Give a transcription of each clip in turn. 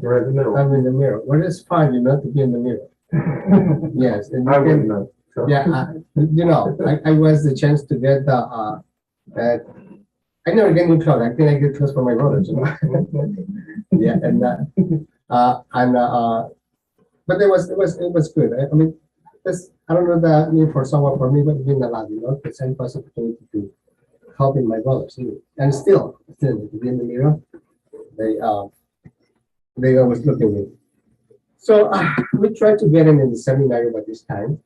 You're right in the middle. I'm in the middle. Well, it's fine, you know, to be in the middle. Yes, and you I can- wouldn't know. So. yeah, you know, I was the chance to get the, I never get new clothes. I think I get clothes for my brothers, you know. Yeah, and but it was good. I mean, this, I don't know that mean for someone, for me, but it mean a lot, you know, the same possibility to helping my brothers, you know. And still to be in the middle, they always look at me. So we tried to get in the seminary by this time,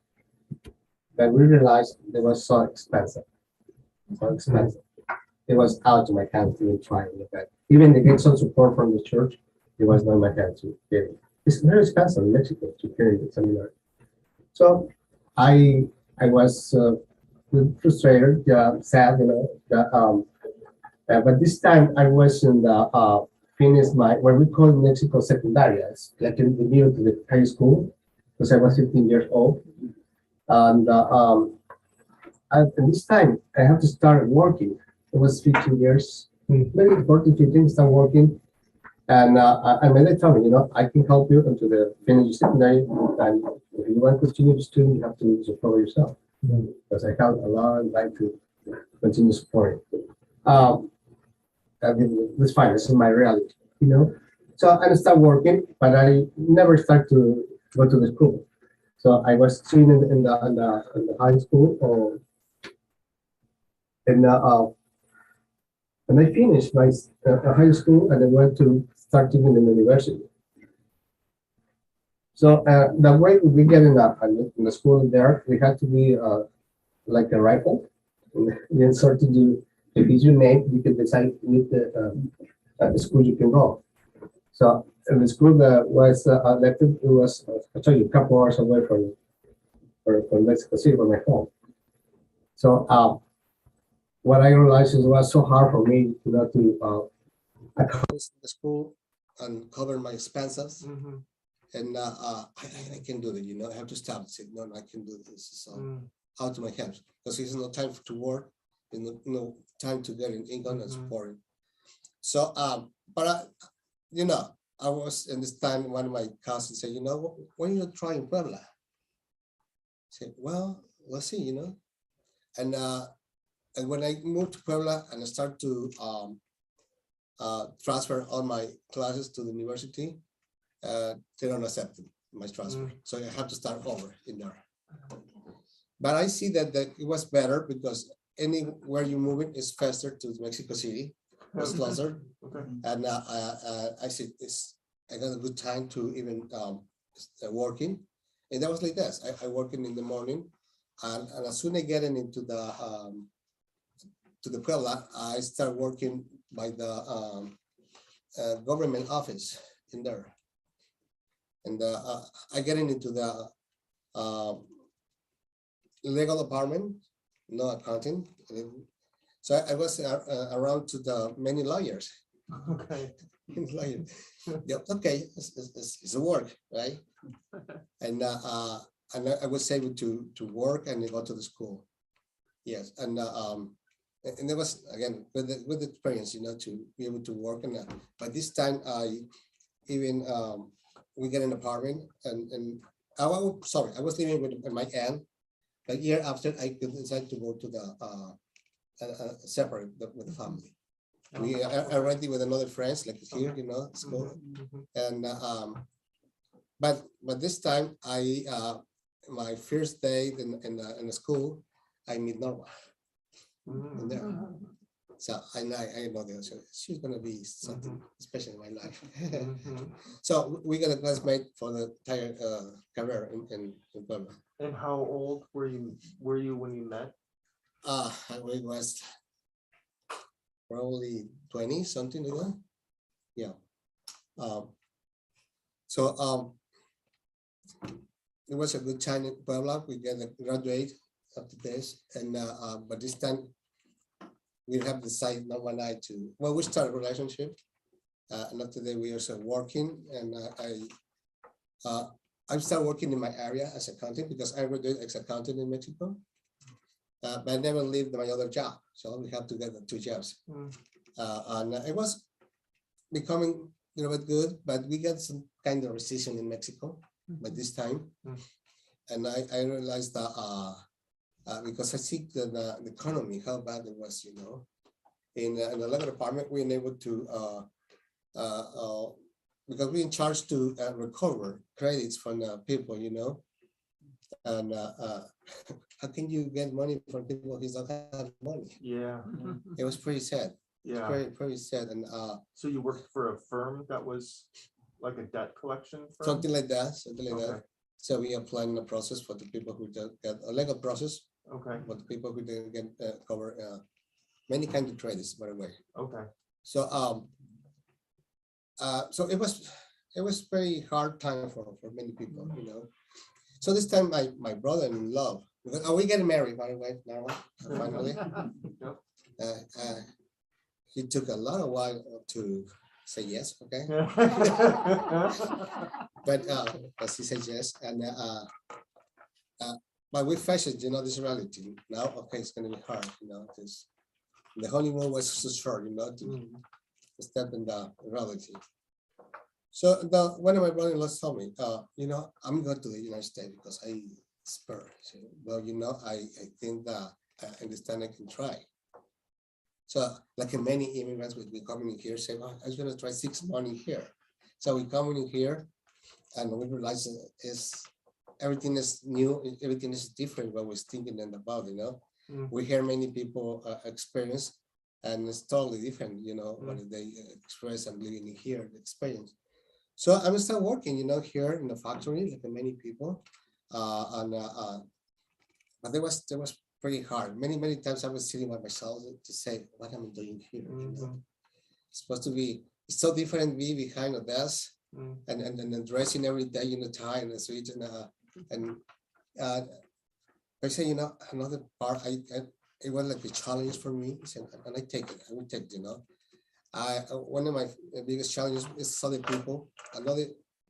but we realized it was so expensive. So expensive. It was out of my hands to even try it. But even to get some support from the church, it was not in my hands to get it. It's very expensive in Mexico to carry the seminary. So I was frustrated, sad, you know. But this time I was in the finished my what we call in Mexico secundaria. It's like in the middle to the high school because I was 15 years old, and this time I have to start working. It was 15 years, maybe 14, 15, start working. And they told me, you know, I can help you until the finish your secondary. And if you want to continue the student, you have to support yourself. Because I have a lot of life to continue supporting. I mean, that's fine. This is my reality, you know. So I start working, but I never start to go to the school. So I was student in the high school, or and I finished my high school, and I went to start teaching in the university. So the way we get in the school there, we had to be like a rifle. And then sort of do, if it's your name, you can decide with the school you can go. So in the school that was elected, it was I tell you a couple hours away from Mexico City, from my home. So what I realized is it was so hard for me to accomplish the school and cover my expenses. And I can do it, you know. I have to stop and say, no, I can do this. So out of my hands, because there's no time to work, and no time to get an income and support. So, but you know, I was in this time. One of my cousins said, you know, why don't you try in Puebla? I said, well, let's see, you know. And when I moved to Puebla and I started to transfer all my classes to the university, they don't accept my transfer. So I have to start over in there. But I see that it was better because anywhere you move it is faster to Mexico City, it's closer. And I said, I got a good time to even working. And that was like this. I working in the morning, and as soon as I get into the to the Puebla, I start working by the government office in there. And I get into the legal department, no accounting. So I was around to the many lawyers. Okay. Yeah, okay, it's a work, right? And I was able to work and go to the school. Yes, and it was again with the experience, you know, to be able to work. And by this time, I even we get an apartment, and I was living with my aunt. A year after, I decided to go to the separate with the family. We are renting with another friends like here, you know, school. And but this time I my first day in the school, I meet Norma in there. So I know that she's gonna be something special in my life. So we got a classmate for the entire career in Puebla. And how old were you when you met? I was probably 20, something like that. Yeah. So it was a good time in Puebla. We get a graduate after this, and but this time we have decided Norma and I to, well, we started a relationship, and after that we also working, and I started working in my area as accountant because I graduated as accountant in Mexico. But I never leave my other job, so we have to get the two jobs. And it was becoming bit good, but we got some kind of recession in Mexico by this time. Mm. And I realized that because I see the economy, how bad it was, in the labor department, we were able to, because we in charge to recover credits from people, and how can you get money from people who don't have money? Yeah, It was pretty sad, yeah. very sad, and So you worked for a firm that was like a debt collection firm? something like that, Okay. So we are planning a process for the people who don't get a legal process, Okay, for the people who didn't get cover many kind of credits, by the way. okay. So so it was very hard time for many people, So this time my brother in love, are we getting married, by the way, now finally? Yep. He took a lot of while to say yes, okay? But as he said yes, and but we faced it, this reality. Now, okay, it's gonna be hard, because the honeymoon was so short, to Mm. step in the reality. So one of my brother-in-laws told me, I'm going to the United States because I spur. So, well, I think that in this time I can try. So like in many immigrants would be coming in here, say, oh, I was gonna try 6 months in here. So we coming in here and we realize everything is new, everything is different what we're thinking and about, Mm. We hear many people experience and it's totally different, what they express and living in here, the experience. So I'm still working, here in the factory, like many people, but it was pretty hard. Many times I was sitting by myself to say, what am I doing here? Mhm. It's supposed to be it's so different be behind a desk Mm. and then dressing every day in the tie and the switch and I say, another part, it was like a challenge for me, and I take it. I will take it, one of my biggest challenges is other people, another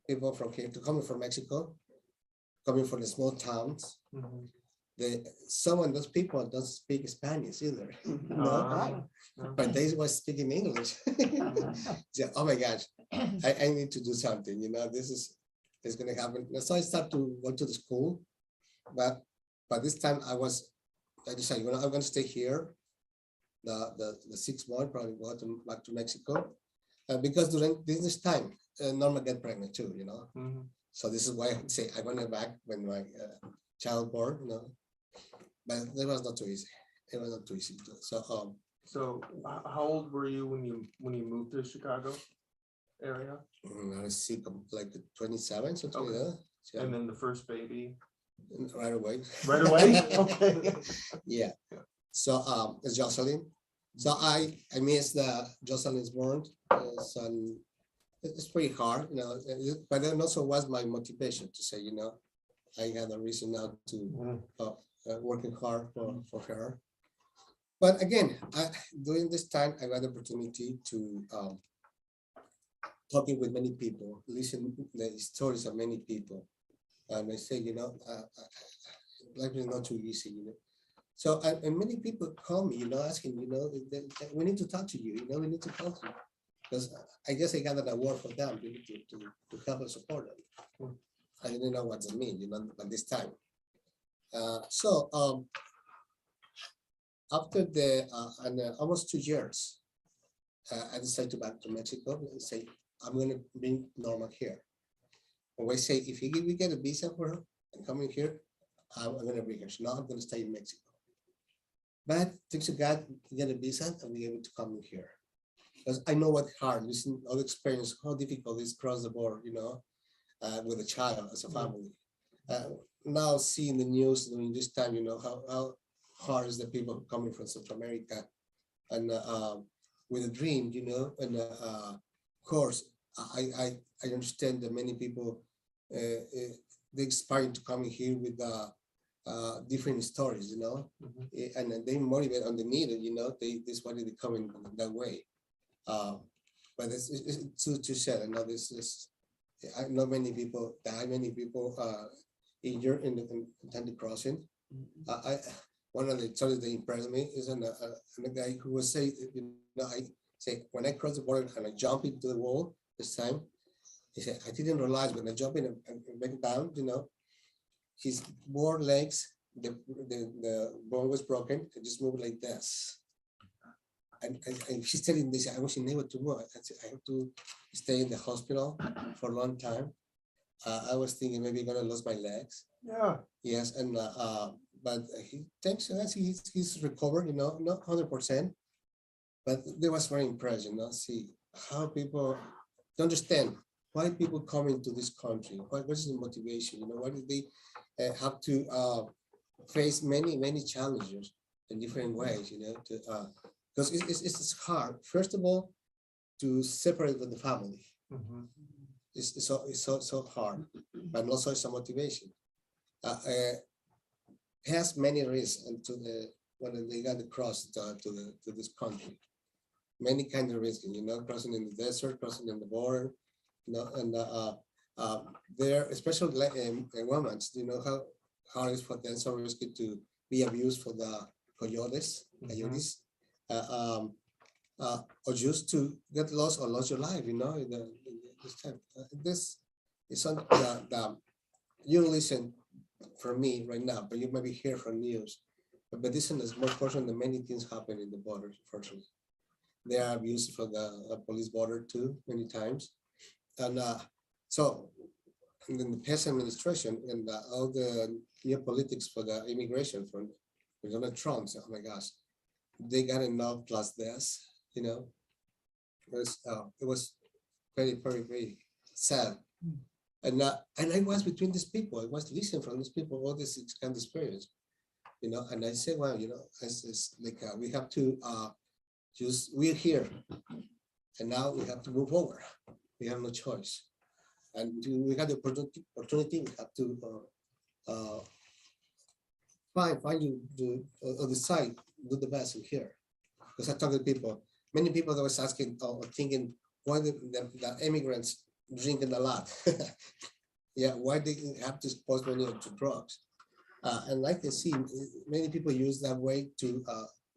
people from here to coming from Mexico, coming from the small towns. Mhm. Those people don't speak Spanish either, Ah, but they were speaking English. So, oh my gosh, I need to do something, this is going to happen. So I start to go to the school, but this time I decided, I'm going to stay here. The 6 months probably go back to Mexico because during this time, Norma get pregnant too, Mhm. So this is why I say I went back when my child born, but it was not too easy. It was not too easy. So So how old were you when you moved to Chicago area? I was sick like 27, something like that. So, And then the first baby right away. right away? Okay. Yeah. So it's Jocelyn. So I miss the Jocelyn's born. It's pretty hard, but then also was my motivation to say, I had a reason now to Mhm. working hard for her. But again, during this time, I got the opportunity to talking with many people, listen the stories of many people, and I say, life is not too easy, So and many people call me, asking, we need to talk to you, we need to talk to you, because I guess I got an award for them to help and support them. I didn't know what it mean, at this time. So after almost 2 years, I decided to back to Mexico and say, I'm going to bring Norma here. And we say, if we get a visa for her and coming here, I'm going to bring her. So now I'm going to stay in Mexico. But thanks to God, we get a visa and we able to come in here. Because I know what hard, listen, all experience, how difficult it is cross the border, with a child as a family. Now seeing the news during this time, how hard is the people coming from South America and with a dream, and of course, I understand that many people they aspire to come here with different stories, Mhm. and they motivate on the need, this why they come in that way. But it's too sad. I know this is. I know many people die. Many people injured in the crossing. One of the stories that impressed me is a guy who was say, I say when I cross the border and I jump into the wall, this time. He said, I didn't realize when I jumped in and went down, his both legs, the bone was broken, and just moved like this. And she's telling this, I was unable to move. I have to stay in the hospital for a long time. I was thinking maybe I'm gonna lose my legs. Yeah. Yes, and but he thanks to us, he's recovered, not 100%. But they was very impressed, see how people to understand why people come into this country. What is the motivation? Why do they have to face many challenges in different ways? Because it's hard. First of all, to separate with the family. Mhm. It's so hard, but also it's a motivation. Has many risks into when they got across to this country. Many kinds of risks, crossing in the desert, crossing in the border, and there, especially women, how hard it is for them, so risky to be abused for the coyotes, or just to get lost or lose your life, in this time. This is on you listen from me right now, but you maybe hear from news. But this is more portion than many things happen in the border, fortunately. They are abused for the police border too, many times. And so and then the past administration and all the new politics for the immigration from Donald Trump, oh my gosh, they got enough plus this, it was very sad. And I was between these people. I was listening from these people, all this kind of experience, and I said, well, it's like we have to we're here, and now we have to move over. We have no choice, and we got the opportunity. We have to find you or decide do the best in here. Because I talk to people, many people that was asking or thinking why the immigrants drinking a lot. Yeah, why they have to expose money to drugs. And like I see, many people use that way to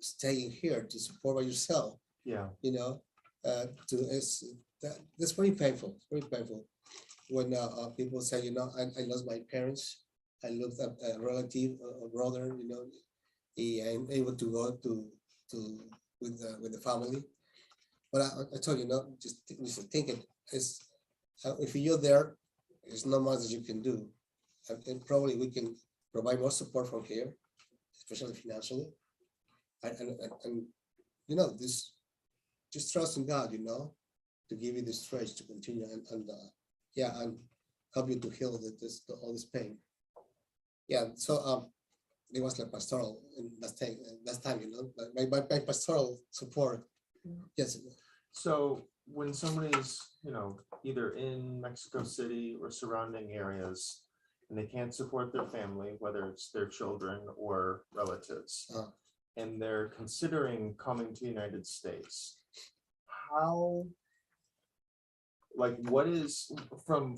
stay in here to support by yourself. Yeah. That's very painful, when people say, I lost my parents, I lost a relative, a brother, I'm able to go to with the family. But I told you, just thinking is if you're there, there's not much that you can do, and probably we can provide more support from here, especially financially, and this just trust in God, to give you the strength to continue and help you to heal all this pain. Yeah, so it was like pastoral in that time, my pastoral support. Yes. So when somebody's, either in Mexico City or surrounding areas, and they can't support their family, whether it's their children or relatives, and they're considering coming to the United States, how, like, what is from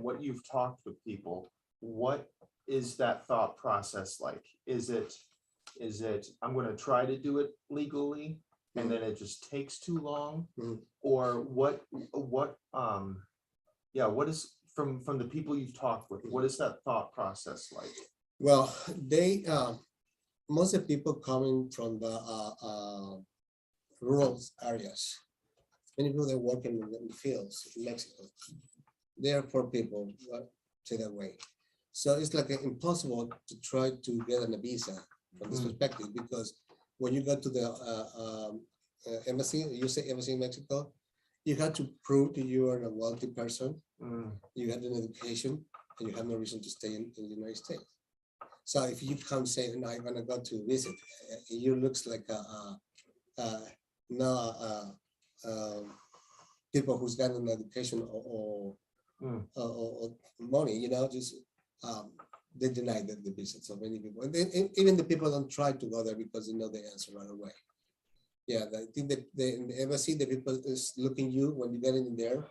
what you've talked with people, what is that thought process like? Is it I'm going to try to do it legally and then it just takes too long? Or what is from the people you've talked with, what is that thought process like? Well, they most of the people coming from the rural areas, many people that work in the fields in Mexico, they are poor people, say that way. So it's like impossible to try to get a visa from this perspective, because when you go to the embassy, you say embassy in Mexico, you have to prove that you are a wealthy person, you have an education, and you have no reason to stay in the United States. So if you come say, no, I'm gonna go to visit, you looks like people who's got an education or money, just they deny the visit. So many people, and even the people don't try to go there because they know the answer right away. Yeah, I think that in the embassy, the people is looking you when you get in there.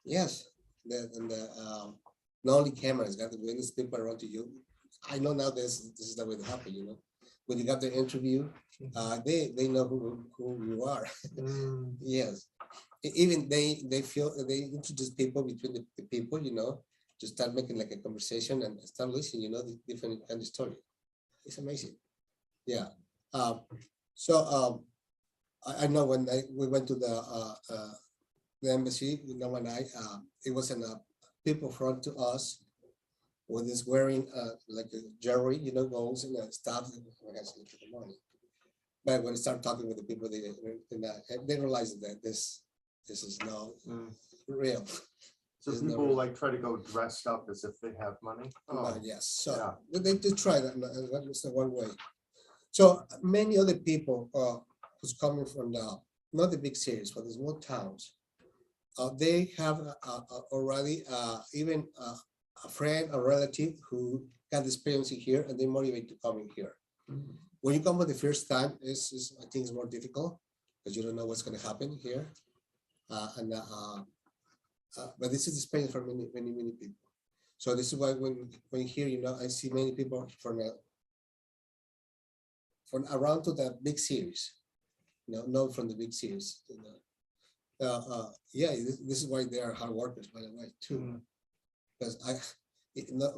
Yes, not only cameras got the witness people around to you. I know now this is the way to happen. When you got the interview, they know who you are. Yes, even they feel they introduce people between the people, to start making like a conversation and start listening, the different kind of story. It's amazing. Yeah. So I know when we went to the embassy, when it was an people front to us with this wearing like a jewelry, golds and stuff. I guess look at the money. But when I start talking with the people, they realize that this is not Mm. real. So Isn't that people right? like try to go dressed up as if they have money. Oh, Yes, so yeah. they did try that, and that was the one way. So many other people who's coming from not the big cities, but the small towns, they have already even a friend or relative who got the experience here, and they motivate to coming here. Mm. When you come for the first time, I think it's more difficult because you don't know what's going to happen here. But this is the experience for many people. So this is why when here, I see many people from around to the big cities, not from the big cities. Yeah, this is why they are hard workers, by the way, too. Mm. Because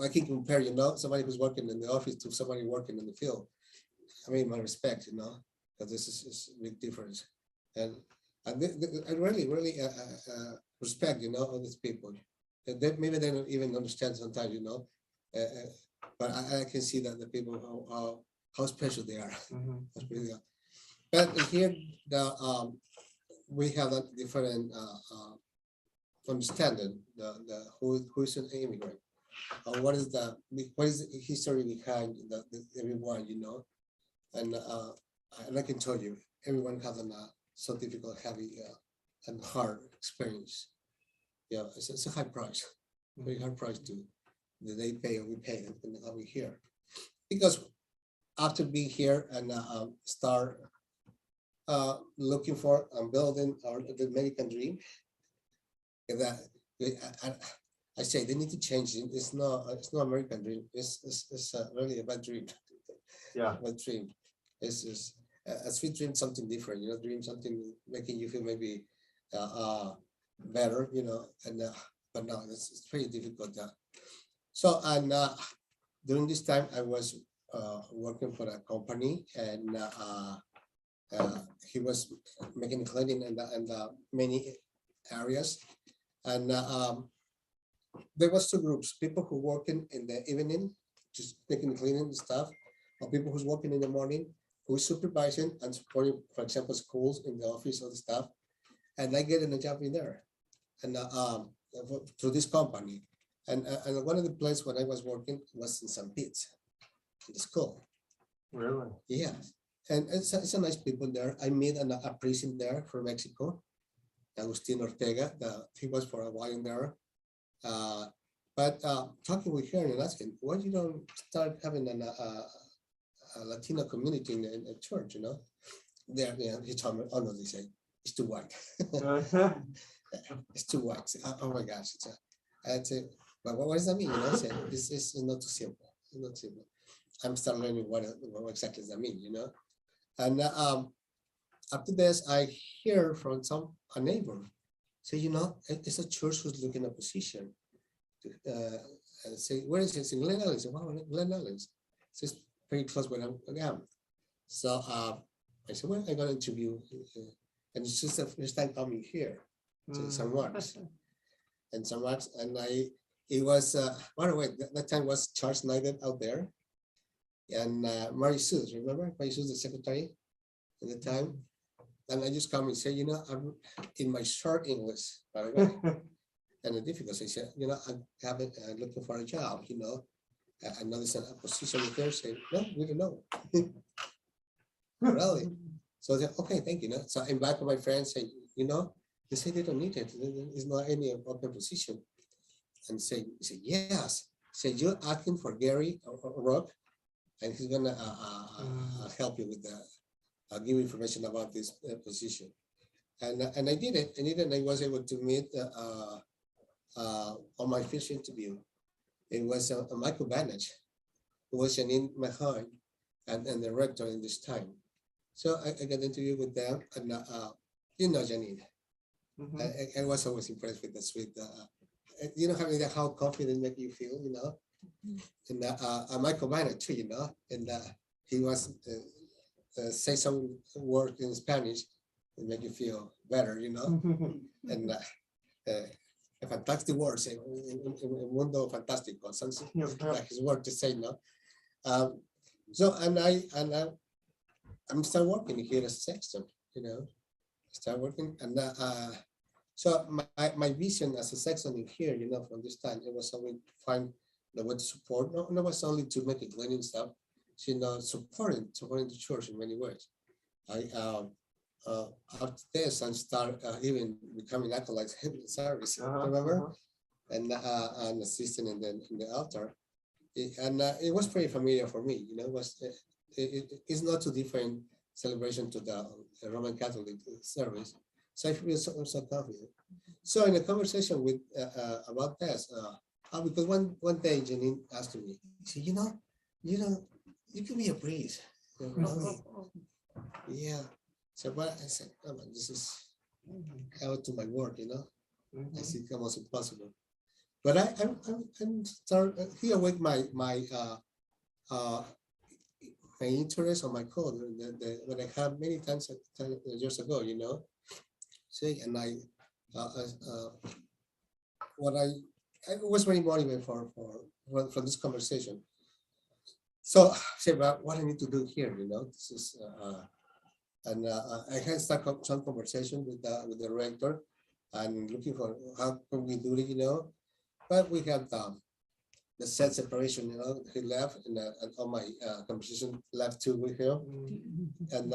I can compare, somebody who's working in the office to somebody working in the field. I mean, my respect, because this is a big difference. And I really respect, all these people. And maybe they don't even understand sometimes, but I can see that the people, how special they are. Mhm. That's really good. But here, we have a different understanding, who's an immigrant. What is the history behind everyone, and I can tell you, everyone has so difficult, heavy, and hard experience. Yeah, it's a high price, very high price that they pay or we pay, and how we here. Because after being here and start looking for and building the American dream, that I say they need to change it. It's not American dream. It's really a bad dream. Yeah. Bad dream. It's a sweet dream, something different. Dream something making you feel maybe better. And but no, it's pretty difficult. So and during this time, I was working for a company, and he was making cleaning in many areas, and there was two groups: people who working in the evening, just making cleaning stuff, or people who's working in the morning, who's supervising and supporting, for example, schools in the office or the staff. And I get in a job in there, and through this company, and one of the places when I was working was in St. Pete's, in the school. Really? Yeah, and it's a nice people there. I met a priest in there from Mexico, Agustin Ortega. He was for a while in there. But talking with her and asking, why you don't start having a Latino community in the church, There, he told me, oh no, they say, it's too white. It's too white. Oh my gosh. I'd say, but what does that mean? I said, it's not too simple. It's not simple. I'm still learning what exactly does that mean, And after this, I hear from a neighbor say, it's a church who's looking at position. And say, where is it? It's in Glen Ellen. I said, wow, Glen Ellen. It's pretty close where I am. So I said, well, I'm going to interview. And it's just the first time coming here to San Marcos. And San Marcos, and it was, by the way, that time was Charles Knighton out there. And Mary Sue, remember? Mary Sue, the secretary at the time. And I just come and say, I'm in my short English, by the way. And the difficulty, I said, I'm looking for a job, I know there's a position there, say, no, we don't know. Really? So I said, okay, thank you. So I invite my friends, say, they say they don't need it. There's not any open position. And say, yes. Say, you're asking for Gary or Rock, and he's gonna help you with give information about this position. And I did it. And I was able to meet on my first interview. It was Michael Banach, who was Janine Mahan and the rector in this time. So I got interviewed with them, and Janine. Mhm. I was always impressed with the sweet, having that how confident make you feel, and Michael Minor too, and he was say some word in Spanish and make you feel better, and a fantastic word, say, un mundo fantástico, something Yeah, yeah. like his word to say, no. So I'm still working here as a sexton, start working, and so my vision as a sexton in here, from this time, it was always to find the way to support, not was only to make it cleaning stuff, supporting the church in many ways. I after this I start even becoming acolytes in the service, remember, and assisting in the altar. It was pretty familiar for me, it's not too different celebration to the Roman Catholic service. So I feel so confident. So in a conversation with about this, because one day Janine asked me, she said, you can be a priest. Yeah. So but I said, oh, man, this is how to my work, I see it almost impossible. But I'm start here with my interest on my code that I have many times years ago, See, and what I was very motivated for this conversation. So say about what I need to do here, this is and I had start some conversation with the rector and looking for how can we do it, but we have the set separation, he left and all my conversation left too with him. And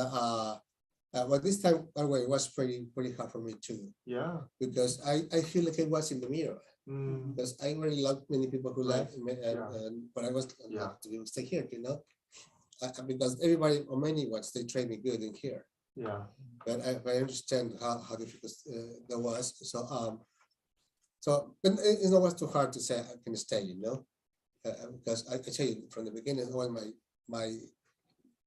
but this time, by the way, it was pretty hard for me too, Yeah. because I feel like it was in the mirror. Mm. Because I really love many people who Right. left, Yeah. but I was Yeah. not to stay here, because everybody or many ones they trained me good in here. Yeah. But I understand how difficult that was. So but it's not was too hard to say I can stay, because I tell you from the beginning, all my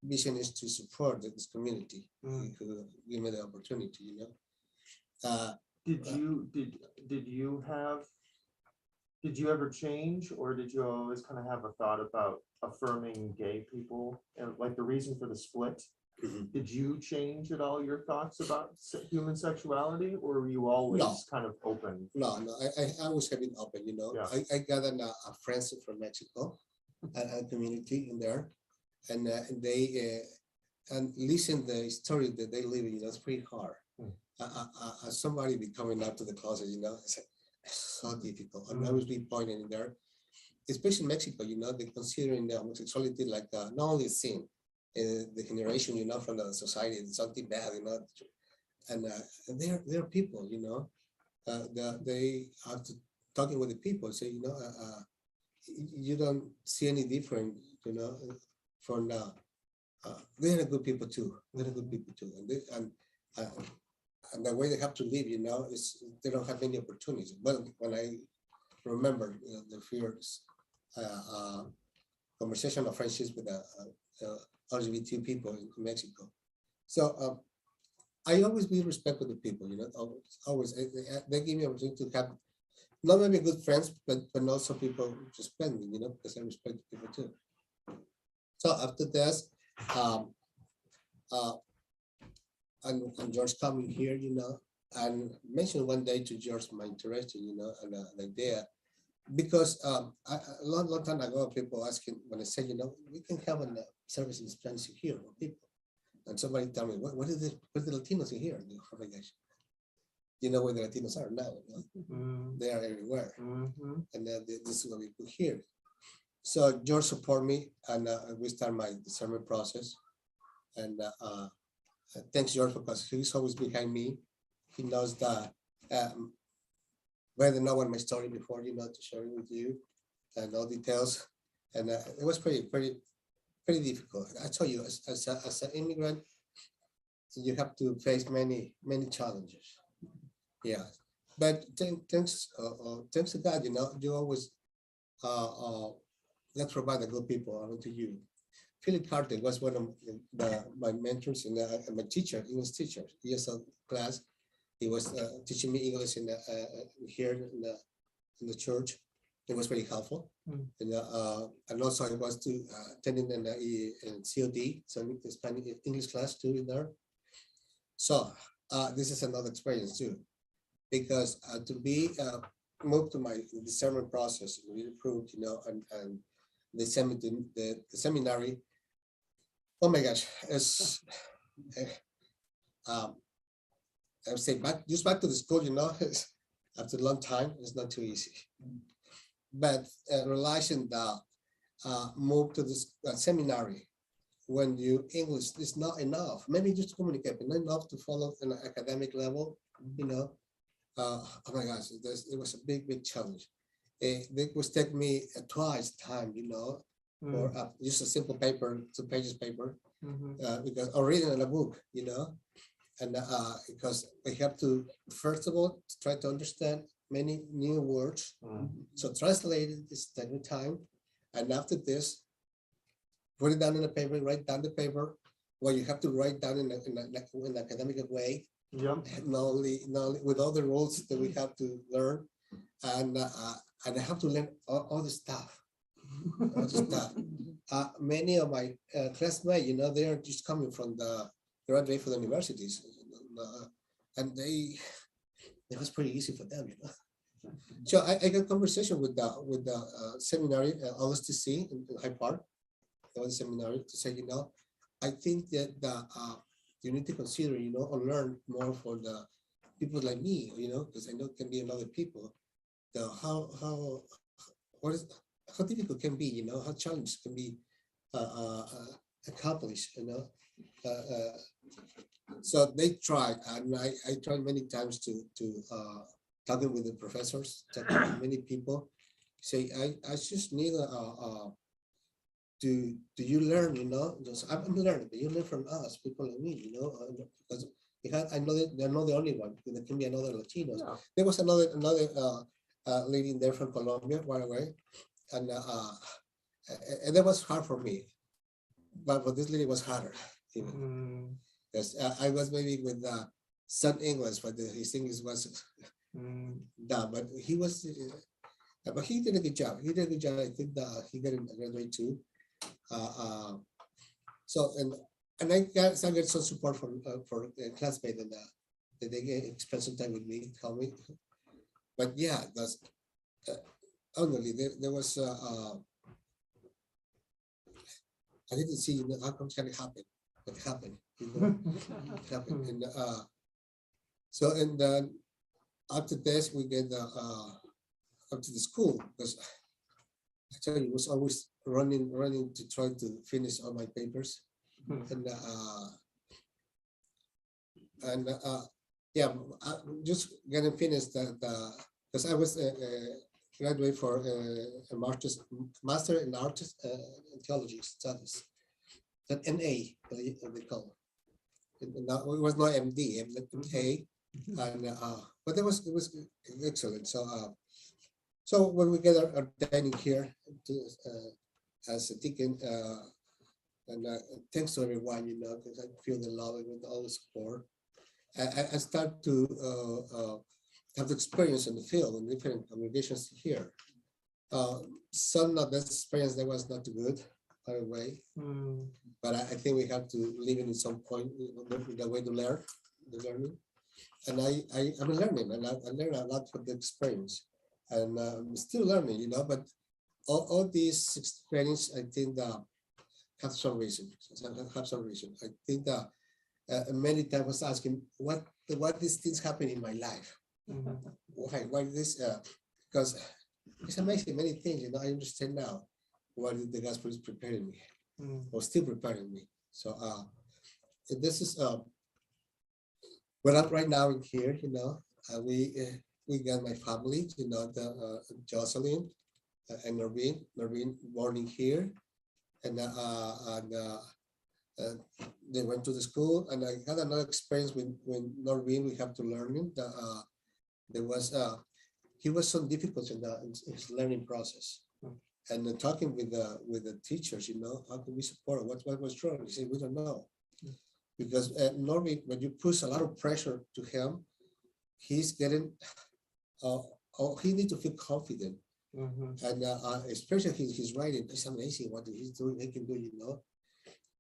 mission is to support this community who give me the opportunity, Uh, Did you ever change, or did you always kind of have a thought about affirming gay people and like the reason for the split? Mhm. Did you change at all your thoughts about human sexuality, or were you always No. kind of open? No, I was having open, Yeah. I got a friends from Mexico, a community in there, and they and listen the story that they live in, it's pretty hard. As somebody be coming out to the closet, it's so difficult. And I was being pointed in there, especially in Mexico, they considering the homosexuality like not only a sin, the generation, from the society, it's something bad, and they're people, they after talking with the people say, you don't see any different, from they're good people too. They're good people too, and the way they have to live, is they don't have any opportunities. But when I remember the first conversation of friendships with LGBT people in Mexico, so I always be respect with the people, always they give me opportunity to have not maybe good friends, but also people respect me, because I respect people too. So after this, um, uh, and George coming here, and mentioned one day to George my interest, and the idea, because a long time ago, people asking when I said, we can have a service in Spanish here for people, and somebody tell me, what is it? What's the Latinos in here? Oh my gosh. You know where the Latinos are now? They are everywhere, and this is what we put here. So George support me, and we start my discernment process, and thanks George because he's always behind me. He knows that whether no one my story before, to share it with you and all details, and it was pretty difficult. I tell you, as an immigrant, you have to face many challenges. Yeah, but thanks to God, you always let's provide the good people around to you. Philip Carter was one of my mentors and my teacher, English teacher, ESL class. he was teaching me English here in the church. It was very helpful. Mm. And also I was attending an COD, so Spanish English class too in there. So this is another experience too, because to be moved to my discernment process, really approved, and the seminary. Oh my gosh, it's I would say back to the school, after a long time, it's not too easy. But realizing that move to this seminary when you English is not enough, maybe just to communicate, but not enough to follow an academic level, oh my gosh, it was a big challenge. It was take me twice time, or just a simple paper, 2 pages paper, because or reading in a book, and because we have to first of all try to understand many new words. So translated is taking time, and after this, put it down in the paper, write down the paper. Well, you have to write down in an academic way, Yep. not only with all the rules that we have to learn, and I have to learn all the stuff. All the stuff. Many of my classmates, they are just coming from the graduate from the universities, and it was pretty easy for them, So I got conversation with the seminary, LSTC in Hyde Park. There was a seminary to say, I think that you need to consider, or learn more for the people like me, because I know it can be another people. How difficult can be, how challenge can be accomplished, so they tried, and I tried many times to talking with the professors, talking with many people, say I just need do you learn, just I'm learning, but you learn from us, people like me, because I know that they're not the only one, there can be another Latinos. Yeah. There was another lady there from Colombia right away, and that was hard for me, but for this lady was harder even. Because I was maybe with some English, but his English was done. But he was, but he did a good job. He did a good job. I think that he got a graduate too. So and I got some support from for classmates that they spent some time with me, help me. But yeah, that's only there was. I didn't see how come it's gonna happen. It happened. It happened. And so and then after this we get up to the school, because I tell you, it was always running to try to finish all my papers. And yeah, just getting finished because I was graduate for a master in art and theology studies. That NA, they call it. It was not MD, MA, and but it was excellent. So so when we get our dining here as a deacon, and thanks to everyone, because I feel the love and all the support. I start to have the experience in the field in different congregations here. Some of that experience that was not too good, by the way, but I think we have to live in some point the way to learn, the learning. And I'm learning, and I learn a lot from the experience, and I'm still learning, but all these experience, I think that have some reason. I think that many times I was asking what these things happen in my life. Why this? Because it's amazing, many things. I understand now what the gospel is preparing me, or still preparing me. So this is well, I'm right now in here. We got my family. The Jocelyn and Noreen born in here, and they went to the school, and I had another experience with Noreen. We have to learn it. There was he was some difficulty in his learning process, and talking with the teachers, how can we support? What was wrong? He said, we don't know, because Noreen, when you push a lot of pressure to him, he's getting, he need to feel confident. Mhm. And especially his writing, it's amazing what he's doing, he can do, you know.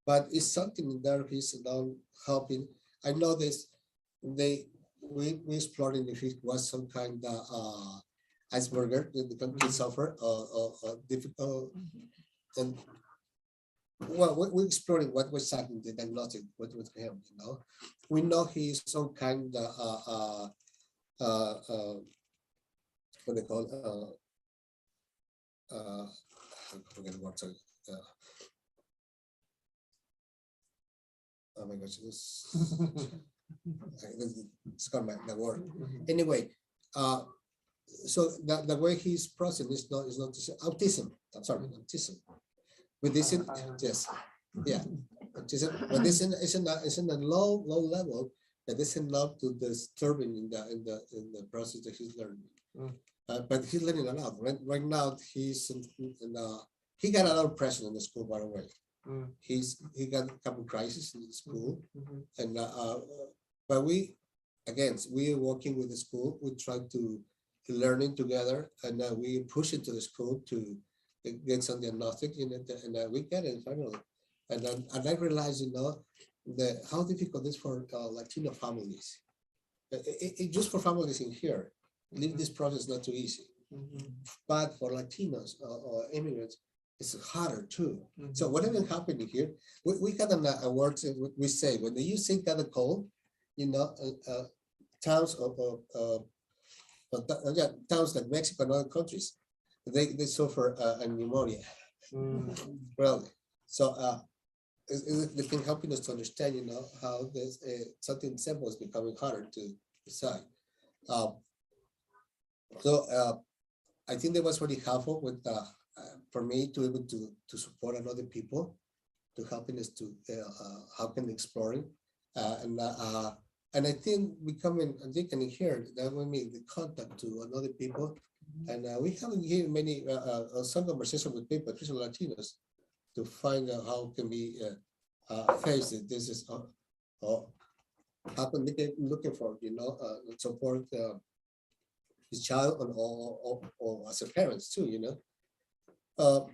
But it's something in there he's now helping. I know this, we exploring if it was some kind of iceberg that the kids suffer, difficult. And well, we're exploring what was happening, the diagnostic, what with him, you know. We know he's some kind of what they call I forget what oh my gosh, this it's got the word. Anyway, so the way he's processing is not autism. I'm sorry, autism. With this, yes, yeah, autism. But this is in a low level. That isn't not to disturbing in the process that he's learning. Mm. But he's learning a lot. Right now, he's he got a lot of pressure in the school, by the way. Mm. He got a couple crises in the school, Mhm. and but we are working with the school. We try to learning together, and we push into the school to get some diagnostic in it, and we get it finally. And then and I realized, you know, how difficult it is for Latino families. Just for families in here, leave this process not too easy. Mhm. But for Latinos or immigrants, it's harder too. So Mhm. whatever happening here, we got a word we say when you say got a cold, you know, towns yeah, towns like Mexico and other countries, they suffer a pneumonia. Mm. Really. So they can helping us to understand, you know, how this something simple is becoming harder to decide. Um, so I think that was really helpful with for me to able to support another people to helping us to helping exploring and I think becoming a deacon here that will make the contact to another people and we haven't here many some conversation with people, especially Latinos, to find out how can be face it. This is how can they get looking for, you know, support his child and or as a parents too, you know.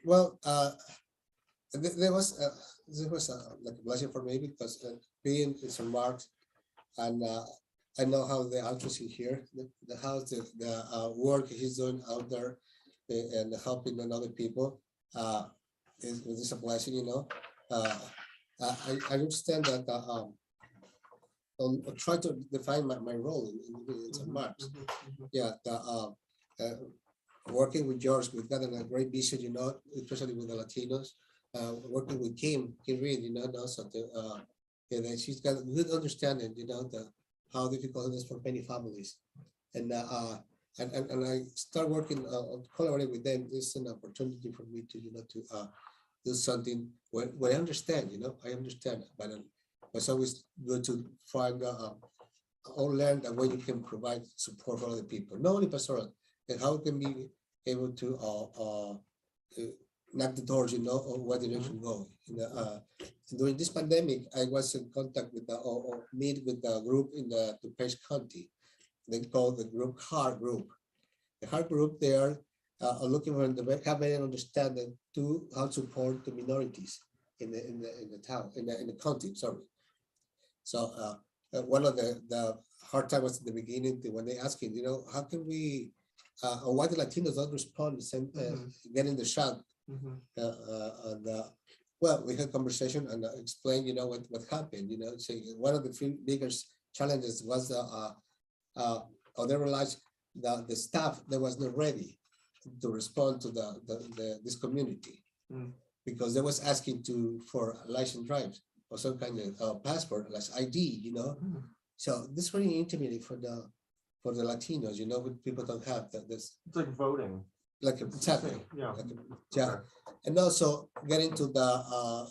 Well, there was like a blessing for me because being in St. Mark's and I know how the actors in here, the house, the work he's doing out there and helping other people is a blessing, you know. I understand that I'm trying to define my role in St. Mark's. Yeah, working with George, we've gotten a great vision, you know, especially with the Latinos. Working with Kim Reed, you know, and also and she's got a good understanding, you know, how difficult it is for many families. And and I start working collaborating with them. This is an opportunity for me to, you know, to do something when I understand, you know, I understand, but it's always good to find or learn that way you can provide support for other people, not only pastoral, and how can be able to knock the doors, you know, or what direction go. During this pandemic, I was in contact with or meet with the group in the DuPage County. They call the group HEART Group. The HEART Group, they are looking for the have an understanding to how to support the minorities in the town in the county. Sorry. So one of the hard time was in the beginning when they asking, you know, how can we why the Latinos don't respond the same getting the shot. Well, we had conversation and explained, you know, what happened. You know, so one of the three biggest challenges was they realized that the staff that was not ready to respond to this community because they was asking for license drives or some kind of passport, like ID, you know. So this is really intimidating for the Latinos, you know, when people don't have this. It's like voting. Like exactly. Yeah. Yeah. And also getting to the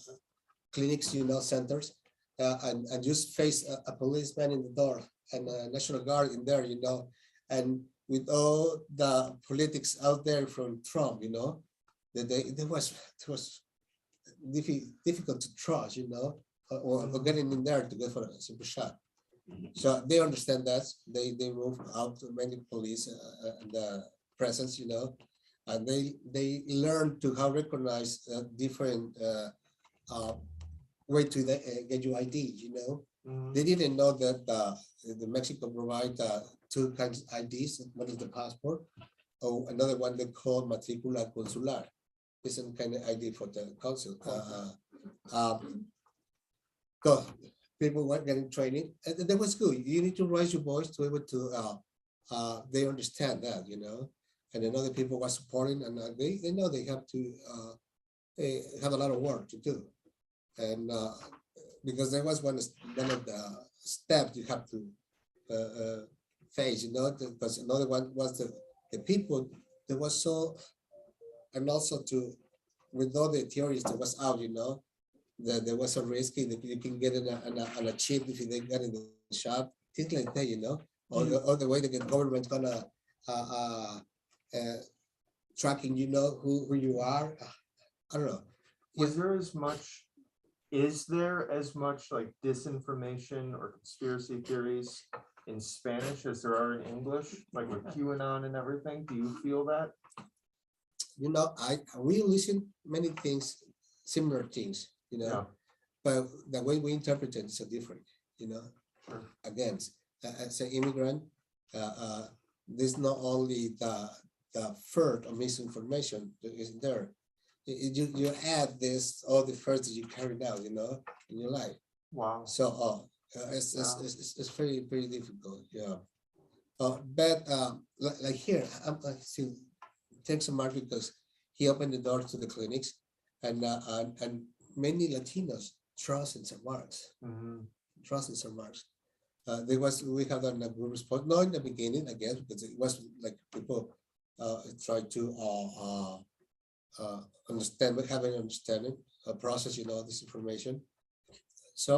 clinics, you know, centers, and just face a policeman in the door and a National Guard in there, you know, and with all the politics out there from Trump, you know, that it was difficult to trust, you know, or getting in there to go for a simple shot. So they understand that, they move out to many police, the presence, and they learn to how recognize different way to get your ID, Mhm. They didn't know that the Mexico provide two kinds of IDs. One is the passport, or another one they call matricula consular. It's some kind of ID for the consul. So people were getting training, and that was good. You need to raise your voice to be able to. They understand that, and then other people were supporting, and they know they have to. They have a lot of work to do, and because there was one of the steps you have to face, because another one was the people that was so, and also to with all the theories that was out, that there was a risky that you can get on a chip if you didn't get in the shop, things like that, or the way that the government's gonna tracking, who you are. I don't know. Was there as much, is there as much like disinformation or conspiracy theories in Spanish as there are in English, like with QAnon and everything? Do you feel that? We listen many things, similar things, Yeah. but the way we interpret it is so different, Sure. Again, as an immigrant, there's not only the third of misinformation that is there. You add this, all the first that you carried out, in your life. Wow. So it's very, very difficult, yeah. But like here, I see, thanks to Mark because he opened the door to the clinics, and many Latinos trust in St. Mark's, Mhm. trust in St. Mark's. We have done a good response, not in the beginning, I guess, because it was like people try to understand, have an understanding, process, this information. So,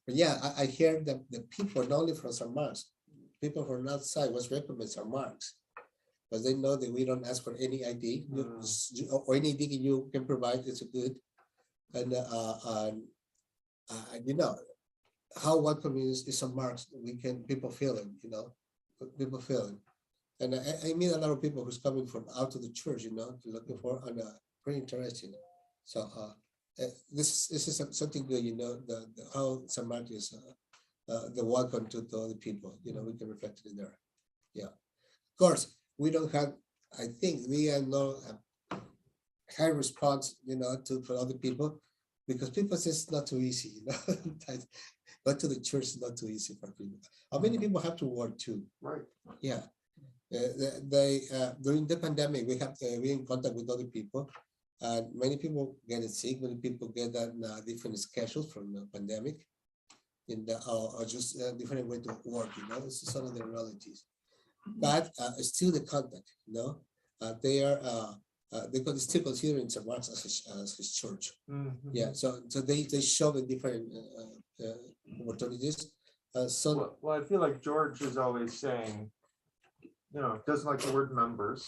but yeah, I hear that the people, not only from St. Mark's, people from outside was recommend St. Mark's, because they know that we don't ask for any ID, or any ID you can provide is good, and how welcome is St. Mark's. People feel it, people feel it, and I meet a lot of people who's coming from out of the church, looking for, and pretty interesting. So this is something good, how St. Mark's is the welcome to other people, we can reflect it in there. Yeah, of course, we don't have, I think we are no high response, to for other people, because people say it's not too easy, But to the church is not too easy for people. How many people have to work too? Right. Yeah. They during the pandemic, we in contact with other people, and many people get sick. Many people get different schedules from the pandemic, or just a different way to work. This is some of the realities. But still the contact. They are still considering St. Mark's as his church. Mhm. Yeah. So they show the different opportunities. So Well, I feel like George is always saying, doesn't like the word members,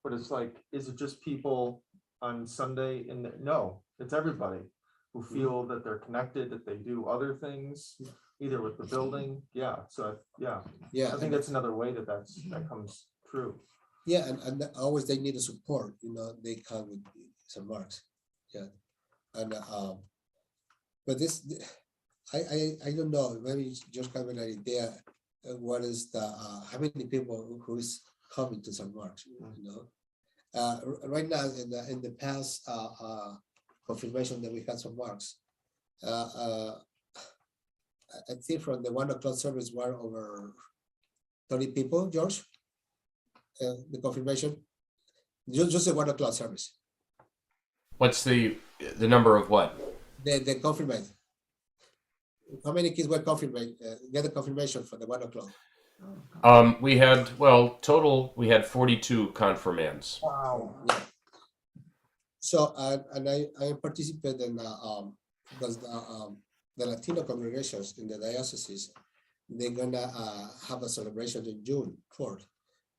but it's like, is it just people on Sunday? No, it's everybody who feel that they're connected, that they do other things, either with the building. Yeah. So yeah, yeah, I think that's another way that comes true. yeah, and always they need a support. They come with St. Mark's. Yeah, and but this, I don't know. Maybe just have an idea. What is the how many people who is coming to St. Mark's? Right now in the past confirmation that we had St. Mark's, I think from the 1 o'clock service were over 30 people. George, the confirmation, just the 1 o'clock service. What's the number of what? The confirmation. How many kids were confirmed? Get the confirmation for the 1 o'clock. We had, total, we had 42 confirmands. Wow. Yeah. So and I participated in because the Latino congregations in the diocese, they're gonna have a celebration in June 4th,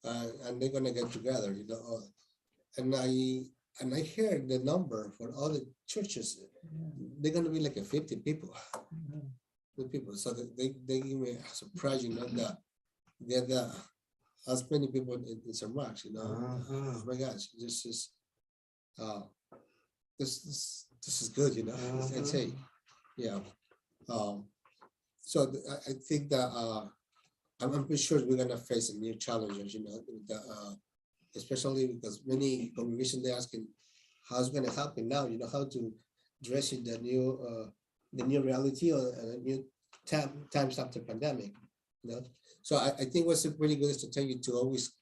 and they're gonna get together, and I heard the number for all the churches, they're gonna be like 50 people. the people. So they give me a surprise, you know, that get as many people in San Marcos, you know. Mhm. Oh my gosh, this is uh this is good, you know. I'd say, yeah. Um, so I think that I'm pretty sure we're gonna face some new challenges, you know, especially because many congregations they're asking how's it gonna happen now, you know, how to dress in the new reality or new times after pandemic, you know. So I think what's really good is to tell you to always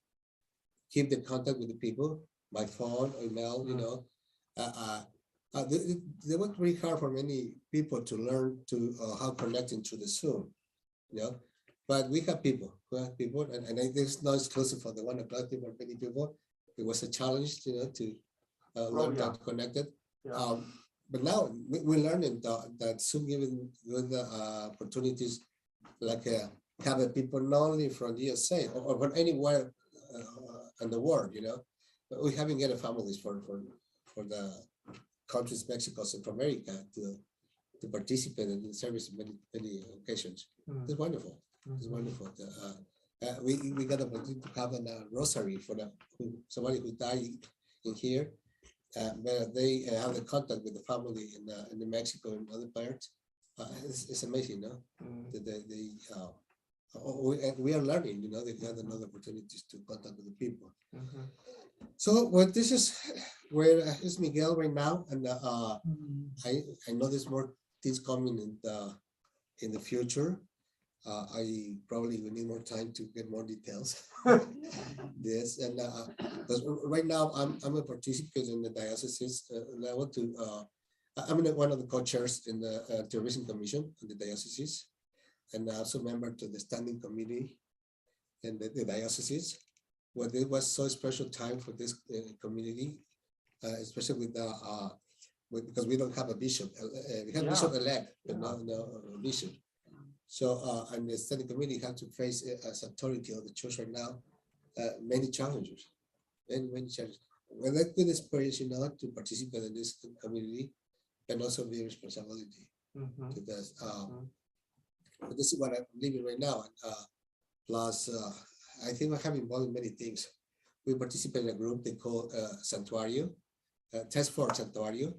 keep the contact with the people by phone or email, you know. They work really hard for many people to learn to how connecting to the Zoom, you know. But we have people, and I think it's not exclusive for the 1 o'clock team or many people. It was a challenge, you know, to learn yeah. that connected. Yeah. But now we're learning that Zoom giving good opportunities, like having people not only from the USA or from anywhere in the world, you know. But we haven't get families for the countries Mexico, Central America to participate in the service in many occasions. It's wonderful. It's wonderful. We got an opportunity to have a rosary for somebody who died in here. But they have the contact with the family in the Mexico and other parts. It's amazing, no? We are learning, you know, they got another opportunities to contact with the people. So well, this is where is Miguel right now, and I know there's more things coming in the future. I probably will need more time to get more details. Yes, and because right now I'm a participant in the diocese level I'm one of the co-chairs in the tourism commission in the diocese, and also member to the standing committee in the diocese. Well, it was so special time for this community, especially because we don't have a bishop. We have bishop elect, but no bishop. So, and the study committee had to face as authority of the church right now, many challenges, many challenges. Well, that good inspiration, you know, to participate in this community and also be responsibility to this. But this is what I'm living right now. Plus, I think I have involved in many things. We participate in a group they call Santuario, Task Force Santuario.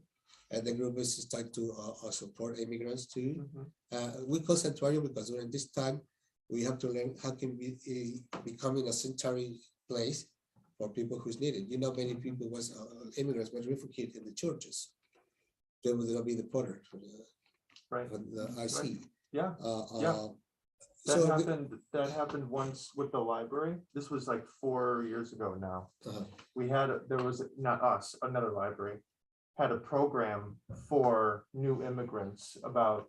And the group is starting to support immigrants too. We call Santuario because during this time, we have to learn how can we becoming a sanctuary place for people who's needed. You know, many people was immigrants were refugees in the churches. They will be deported for the IC. Right. Yeah. That happened once with the library. This was like 4 years ago now. There was not us, another library had a program for new immigrants about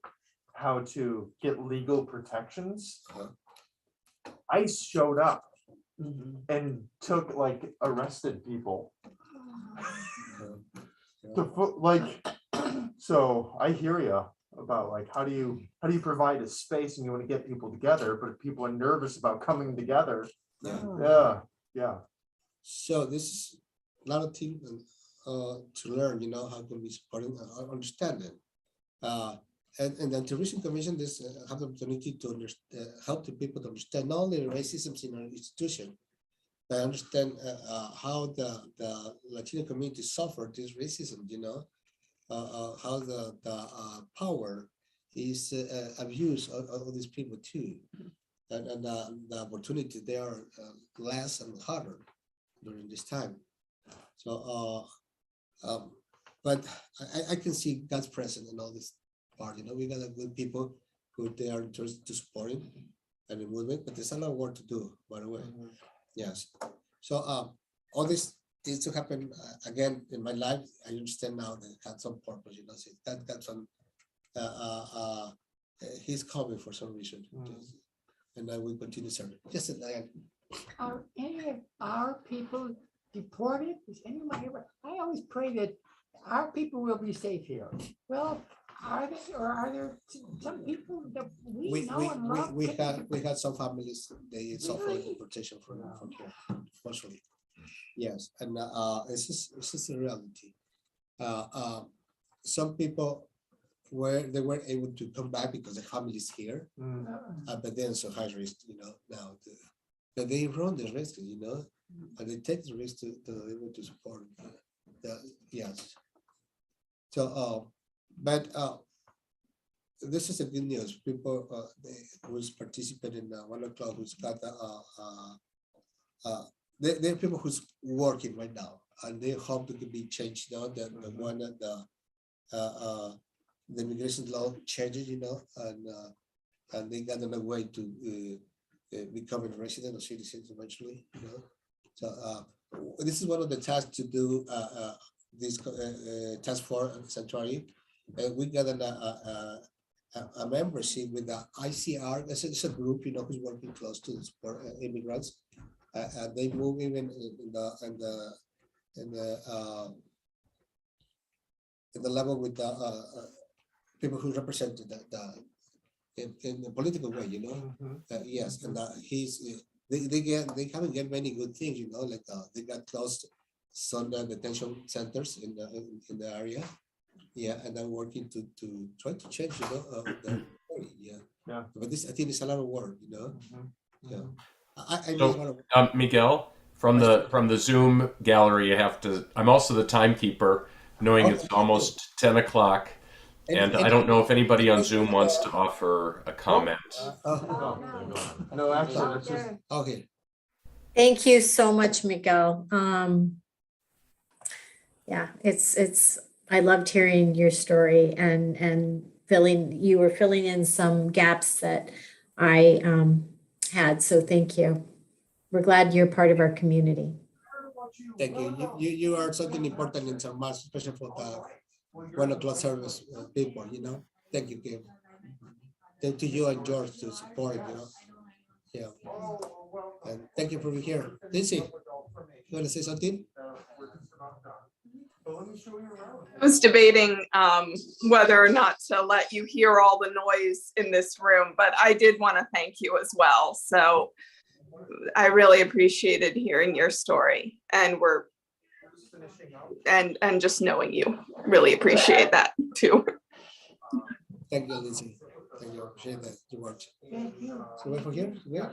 how to get legal protections. ICE showed up and took arrested people. So I hear you about how do you provide a space and you want to get people together, but if people are nervous about coming together. Yeah. So this is a lot of things to learn, you know, how can we support understanding. And then tourism commission this have the opportunity to help the people to understand not only racism in our institution, but understand how the Latino community suffered this racism, you know, how the power is abused of these people too, and the opportunity they are less and harder during this time. So, but I can see God's presence in all this part. You know, we got a good people who they are interested to supporting and the movement, but there's a lot of work to do, by the way. Yes. So all this needs to happen again in my life. I understand now that it had some purpose, you know, so that got some he's coming for some reason. And I will continue serving. Yes, and Are any of our people deported? Is anybody ever? I always pray that our people will be safe here. Well, are they, or are there some people that we know and love? we had some families they suffer deportation from here, unfortunately. Yes, and this is a reality. Some people where they weren't able to come back because the family is here. Mm. But then so high risk, now that they run the risk, and they take the risk to able to support. Yes. So, but this is a good news. People who's participating in 1 o'clock, who's got there are people who's working right now, and they hope it could be changed now. The one that the immigration law changes, and they got on a way to becoming resident or citizens eventually. So this is one of the tasks to do. This task force sanctuary. We got a membership with the ICR. It's a group, who's working close to support immigrants. They move even in the level with the people who represent in the political way, yes, and they haven't get many good things, like they got closed some detention centers in the area, yeah, and I'm working to try to change, yeah. But this, I think, is a lot of work, yeah. I So, mean, one of- Miguel, from the Zoom gallery, I'm also the timekeeper, knowing it's almost 10 o'clock. And I don't know if anybody on Zoom wants to offer a comment. No, actually, that's just, Okay, Thank you so much, Miguel. Yeah, I loved hearing your story and you were filling in some gaps that I had, so thank you. We're glad you're part of our community. thank you. You are something important in San Marcos, especially for the 1 o'clock service people, Thank you, Kim. Thank to you and George to support, Yeah. And thank you for being here. Lindsay, you want to say something? I was debating whether or not to let you hear all the noise in this room, but I did want to thank you as well. So I really appreciated hearing your story, and and just knowing you. Really appreciate that too. Thank you, Lindsay. Thank you. Appreciate that. Your work. Thank you. So wait for here. Yeah.